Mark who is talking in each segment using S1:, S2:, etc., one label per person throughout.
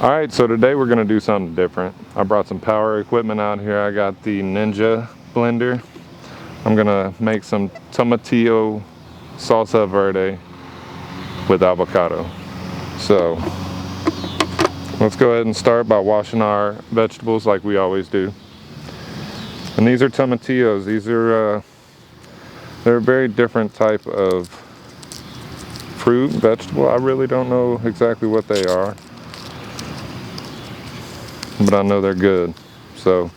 S1: Alright, so today we're going to do something different. I brought some power equipment out here. I got the Ninja blender. I'm going to make some tomatillo salsa verde with avocado. So let's go ahead and start by washing our vegetables like we always do. And these are tomatillos. These are they're a very different type of fruit, vegetable. I really don't know exactly what they are, but I know they're good. So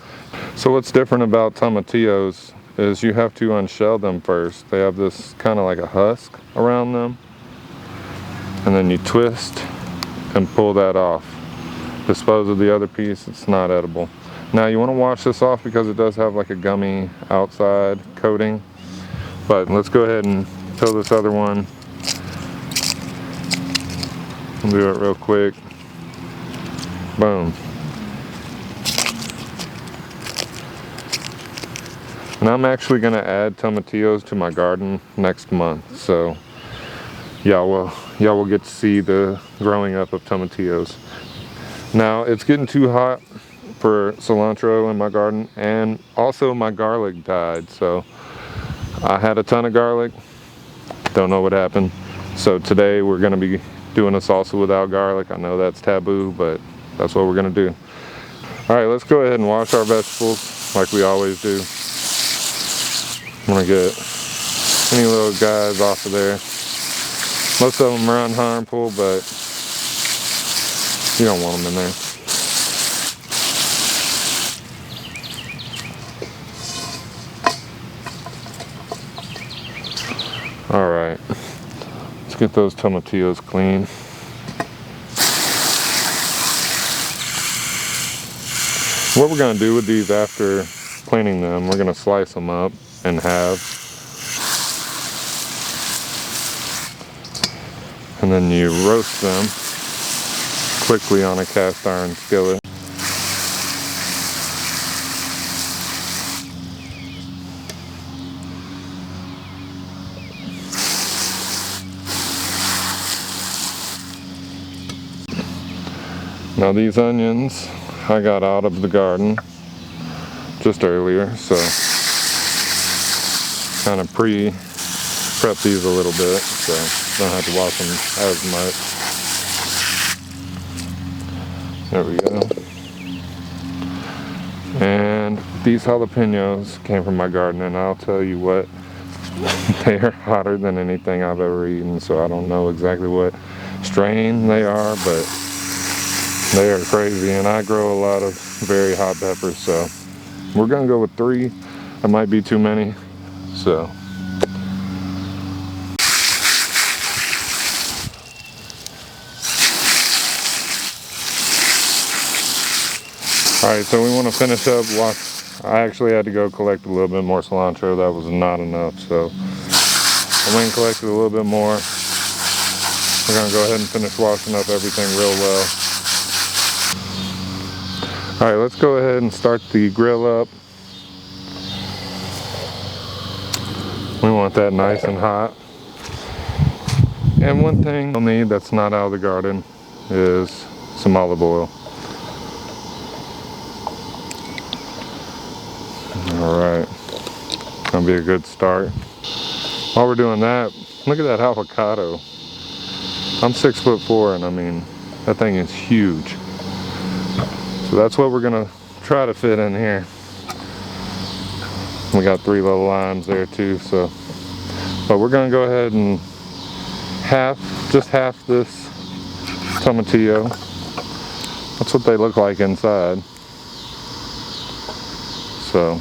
S1: what's different about tomatillos is you have to unshell them first. They have this kind of like a husk around them, and then you twist and pull that off. Dispose of the other piece. It's not edible. Now you want to wash this off because it does have like a gummy outside coating. But let's go ahead and peel this other one. We'll do it real quick. Boom. And I'm actually going to add tomatillos to my garden next month. So y'all will get to see the growing up of tomatillos. Now it's getting too hot for cilantro in my garden, and also my garlic died. So I had a ton of garlic, don't know what happened. So today we're going to be doing a salsa without garlic. I know that's taboo, but that's what we're going to do. Alright, let's go ahead and wash our vegetables like we always do. I'm going to get any little guys off of there. Most of them are unharmful, but you don't want them in there. Alright, let's get those tomatillos clean. What we're going to do with these after cleaning them, we're going to slice them up in halves. And then you roast them quickly on a cast iron skillet. Now these onions I got out of the garden just earlier, so kind of prep these a little bit, so don't have to wash them as much. There we go. And these jalapeños came from my garden, and I'll tell you what, they are hotter than anything I've ever eaten, so I don't know exactly what strain they are, but they are crazy. And I grow a lot of very hot peppers, so we're gonna go with 3. That might be too many, so. Alright, so we want to finish up. I actually had to go collect a little bit more cilantro. That was not enough, so I went and collected a little bit more. We're going to go ahead and finish washing up everything real well. Alright, let's go ahead and start the grill up. We want that nice and hot. And one thing you'll need that's not out of the garden is some olive oil. Alright, gonna be a good start. While we're doing that, look at that avocado. I'm 6'4", and I mean, that thing is huge. So that's what we're gonna try to fit in here. We got 3 little limes there too, so. But we're gonna go ahead and just half this tomatillo. That's what they look like inside. So.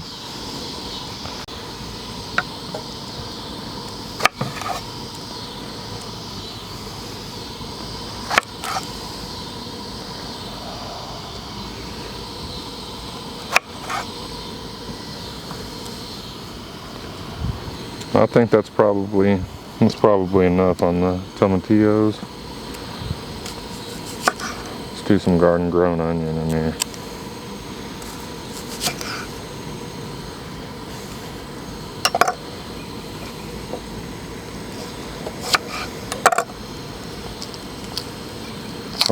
S1: I think that's probably enough on the tomatillos. Let's do some garden grown onion in here.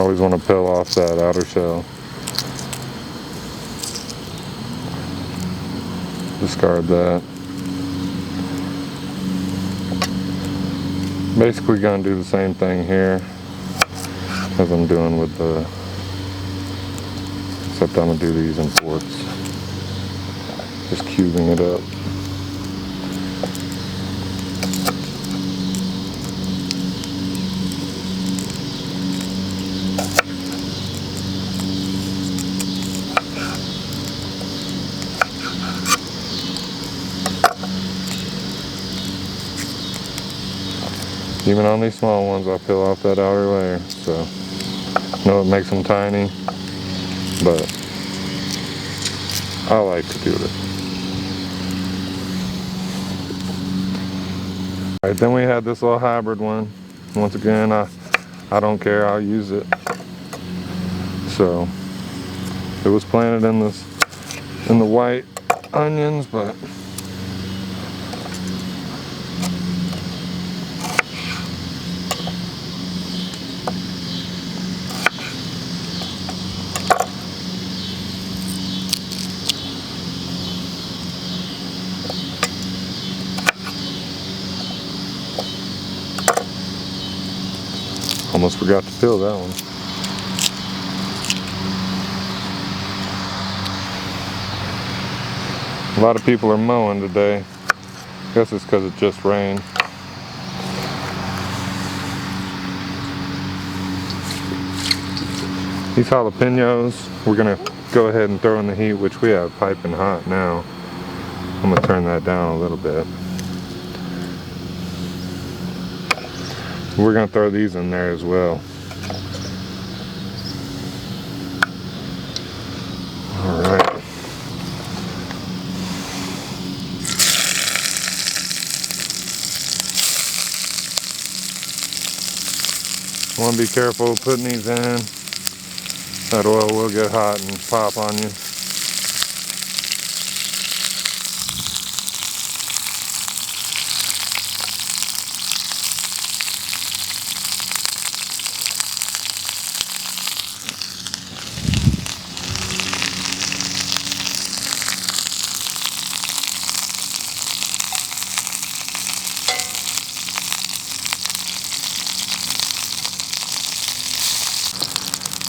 S1: Always want to peel off that outer shell. Discard that. Basically gonna do the same thing here as I'm doing with the, except I'm gonna do these in fourths. Just cubing it up. Even on these small ones, I'll peel off that outer layer. So, I know it makes them tiny, but I like to do it. Alright, then we had this little hybrid one. Once again, I don't care, I'll use it. So, it was planted in the white onions, but almost forgot to peel that one. A lot of people are mowing today. I guess it's because it just rained. These jalapeños, we're gonna go ahead and throw in the heat, which we have piping hot now. I'm gonna turn that down a little bit. We're gonna throw these in there as well. All right. Want to be careful putting these in. That oil will get hot and pop on you.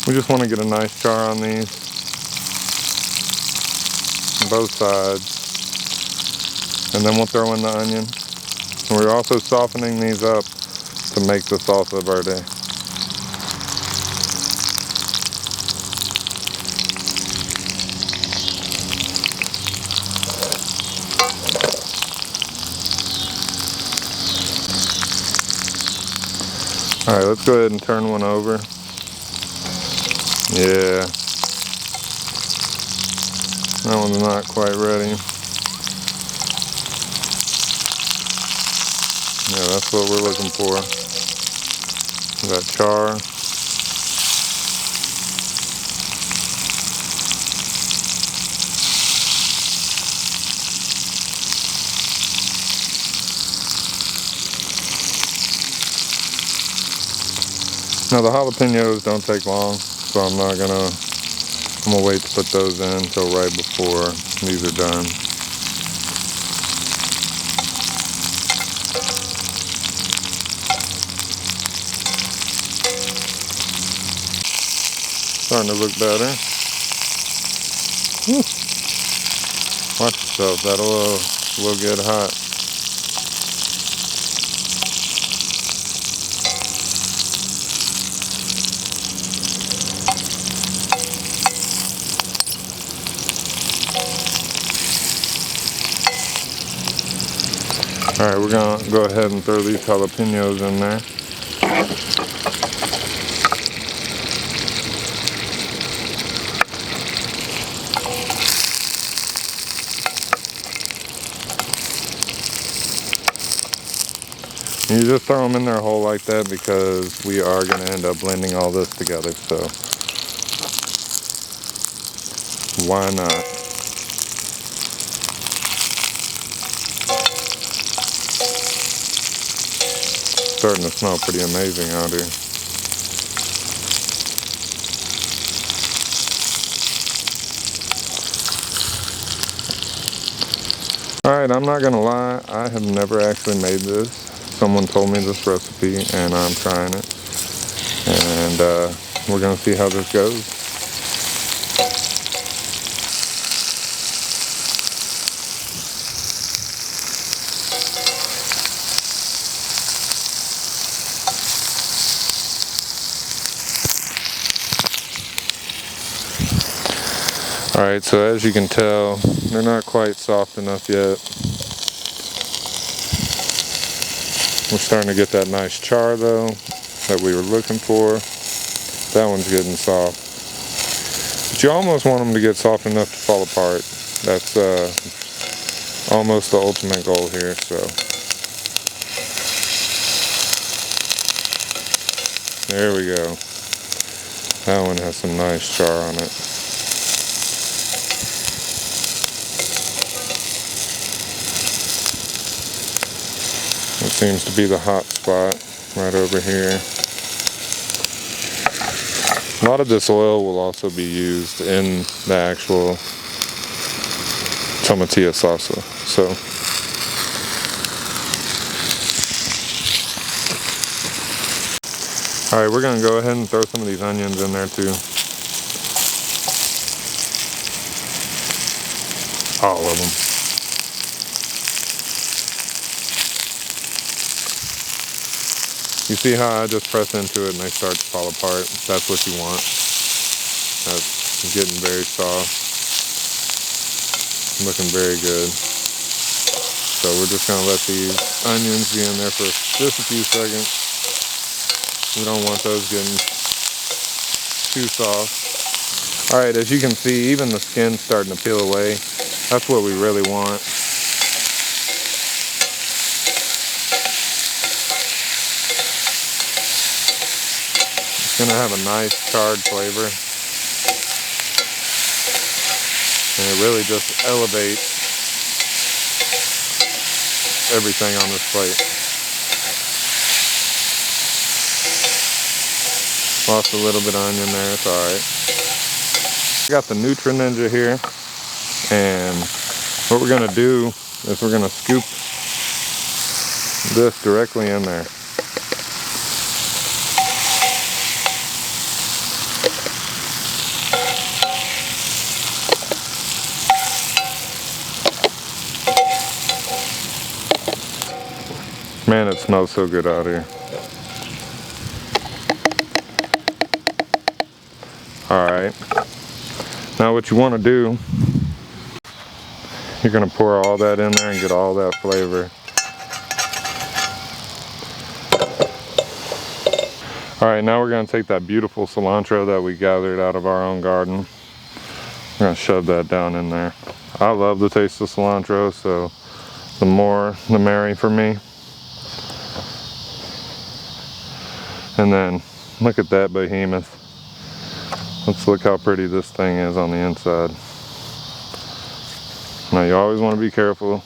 S1: We just want to get a nice char on these, on both sides, and then we'll throw in the onion. And we're also softening these up to make the salsa verde. All right, let's go ahead and turn one over. Yeah, that one's not quite ready. Yeah, that's what we're looking for. That char. Now the jalapeños don't take long, so I'm gonna wait to put those in until right before these are done. Starting to look better. Woo. Watch yourself, that oil will get hot. All right, we're gonna go ahead and throw these jalapeños in there. You just throw them in there whole like that because we are going to end up blending all this together, so why not? Starting to smell pretty amazing out here. Alright, I'm not gonna lie, I have never actually made this. Someone told me this recipe and I'm trying it. And we're gonna see how this goes. Alright, so as you can tell, they're not quite soft enough yet. We're starting to get that nice char though, that we were looking for. That one's getting soft. But you almost want them to get soft enough to fall apart. That's almost the ultimate goal here, so. There we go. That one has some nice char on it. That seems to be the hot spot right over here. A lot of this oil will also be used in the actual tomatillo salsa. So alright, we're gonna go ahead and throw some of these onions in there too. All of them. You see how I just press into it and they start to fall apart? That's what you want. That's getting very soft. Looking very good. So we're just gonna let these onions be in there for just a few seconds. We don't want those getting too soft. Alright, as you can see, even the skin's starting to peel away. That's what we really want. It's gonna have a nice charred flavor. And it really just elevates everything on this plate. Lost a little bit of onion there, it's alright. I got the Nutri Ninja here, and what we're gonna do is we're gonna scoop this directly in there. Man, it smells so good out here. Alright, now what you want to do, you're going to pour all that in there and get all that flavor. Alright, now we're going to take that beautiful cilantro that we gathered out of our own garden. We're going to shove that down in there. I love the taste of cilantro, so the more the merry for me. And then look at that behemoth. Let's look how pretty this thing is on the inside. Now you always want to be careful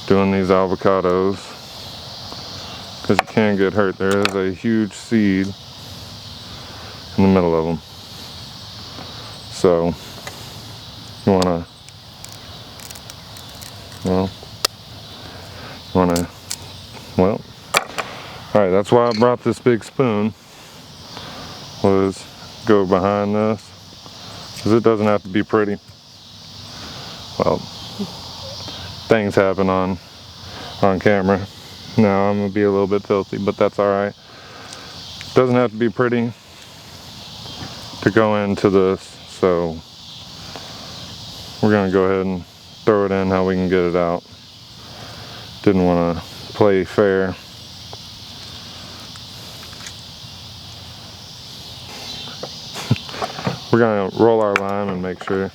S1: doing these avocados because you can get hurt. There is a huge seed in the middle of them. So you want to, alright, that's why I brought this big spoon, was go behind this, because it doesn't have to be pretty. Well, things happen on camera. Now I'm going to be a little bit filthy, but that's alright. Doesn't have to be pretty to go into this, so we're going to go ahead and throw it in how we can get it out. Didn't want to play fair. We're going to roll our lime and make sure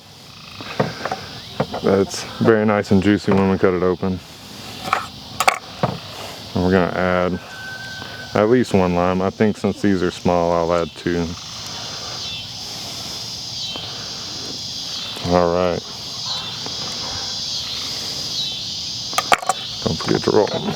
S1: that it's very nice and juicy when we cut it open. And we're going to add at least one lime. I think since these are small, I'll add 2. Alright. Don't forget to roll them.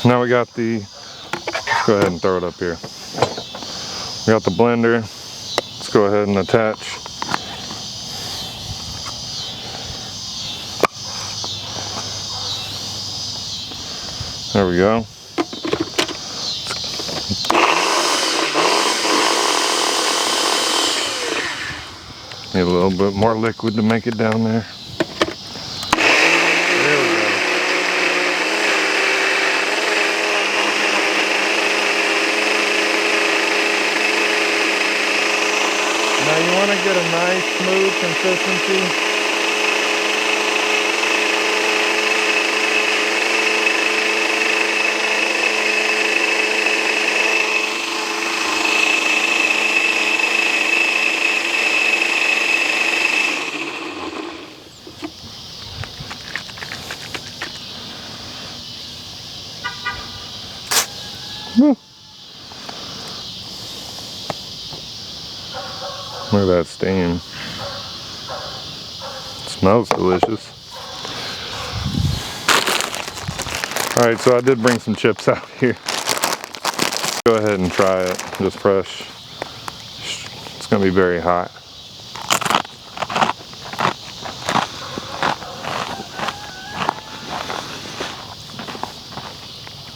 S1: Now we got the, let's go ahead and throw it up here. We got the blender. Let's go ahead and attach. There we go. Need a little bit more liquid to make it down there. There we go. Now you want to get a nice smooth consistency. Woo. Look at that steam. It smells delicious. Alright, so I did bring some chips out here. Go ahead and try it, just fresh. It's going to be very hot.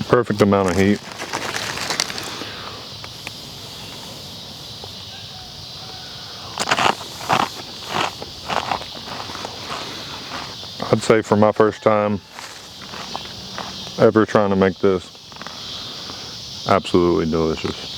S1: Perfect amount of heat. I'd say for my first time ever trying to make this, absolutely delicious.